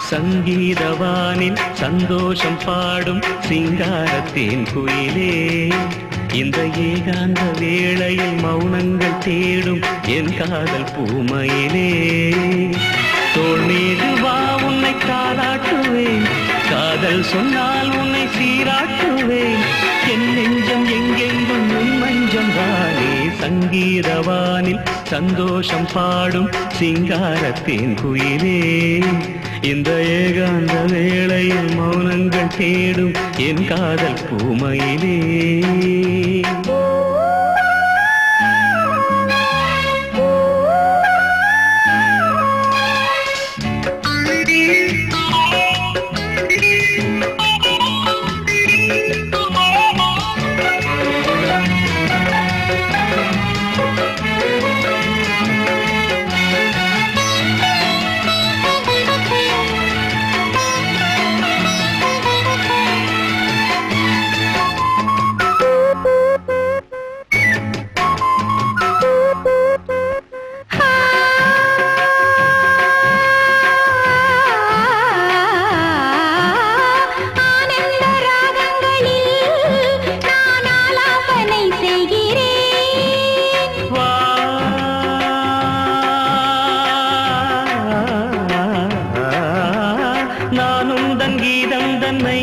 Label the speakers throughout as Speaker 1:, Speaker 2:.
Speaker 1: சங்கீதவானில் சந்தோஷம் பாடும் சிங்காரத்தேன் குயிலே, இந்த ஏகாந்த வேளையில் மௌனங்கள் தேடும் என் காதல் பூமையிலே. தோள் மீது வா உன்னை தாலாட்டுவேன், காதல் சொன்னால் உன்னை சீராட்டுவேன், என் நெஞ்சம் எங்கெங்கும் உன் மஞ்சம் தானே. சங்கீதவானில் சந்தோஷம் பாடும் சிங்காரத்தேன் குயிலே, இந்த ஏகாந்த வேளையில் மௌனங்கள் தேடும் என் காதல் பூமையிலே. நானும் தன் கீதம் தன்னை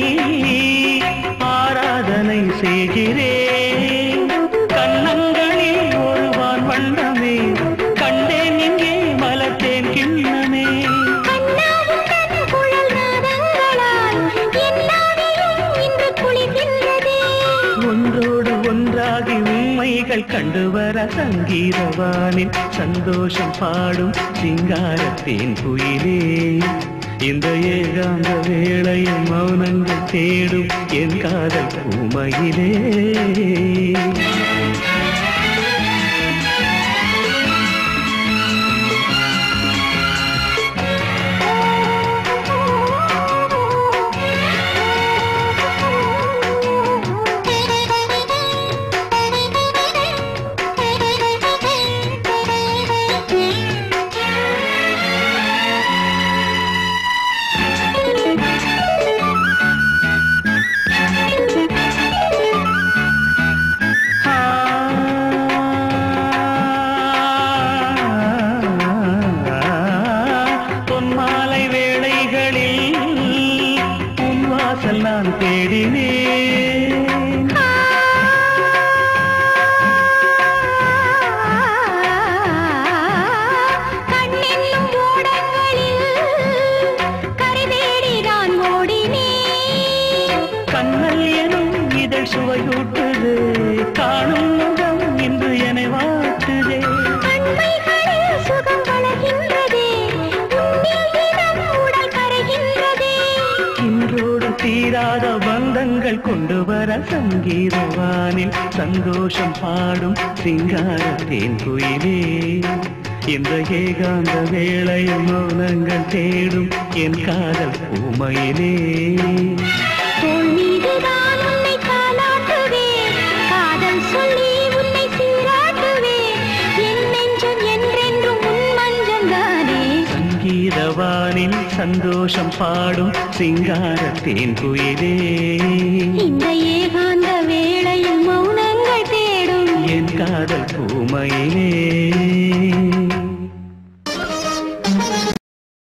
Speaker 1: ஆராதனை செய்கிறேன், கண்ணங்களில் ஒருவான் வண்ணமே கண்டேன் இங்கே மலர்த்தேன் கிண்ணமே. ஒன்றோடு ஒன்றாகி உண்மைகள் கண்டுவர சங்கீதவானில் சந்தோஷம் பாடும் சிங்காரத்தேன் குயிலே, இந்த ஏகாந்த வேளையில் மௌனங்கள் தேடும் என் காதல் பூமையிலே. நான் தேடினேன்,
Speaker 2: கண்ணென்னும் ஓடங்களில் கரை தேடி நான் ஓடினேன்.
Speaker 1: கண்ணல் எனும் இதழ் சுவையூட்டுது, காணும் முகம் இன்று என்னை வாட்டுதே.
Speaker 2: கண்மைகளில் சுகம் வளர்கின்றதே, உன்னில் தினம் உடல் கரைகின்றதே.
Speaker 1: இன்றோடு தீராத பந்தங்கள் கொண்டு வர சங்கீதவானில் சந்தோஷம் பாடும் சிங்காரத்தேன் குயிலே, இந்த ஏகாந்த வேளையில் மௌனங்கள் தேடும் என் காதல் பூமையிலே.
Speaker 2: தோள் மீதுதான் உன்னை தாலாட்டுவேன், காதல் சொல்லி உன்னை சீராட்டுவேன், என் நெஞ்சம் என்றென்றும் உன் மஞ்சம் தானே.
Speaker 1: சங்கீதவானில் சந்தோஷம் பாடும் சிங்காரத்தேன் குயிலே,
Speaker 2: இந்த ஏகாந்த வேளையில் மௌனங்கள் தேடும்
Speaker 1: என் காதல் பூமையிலே.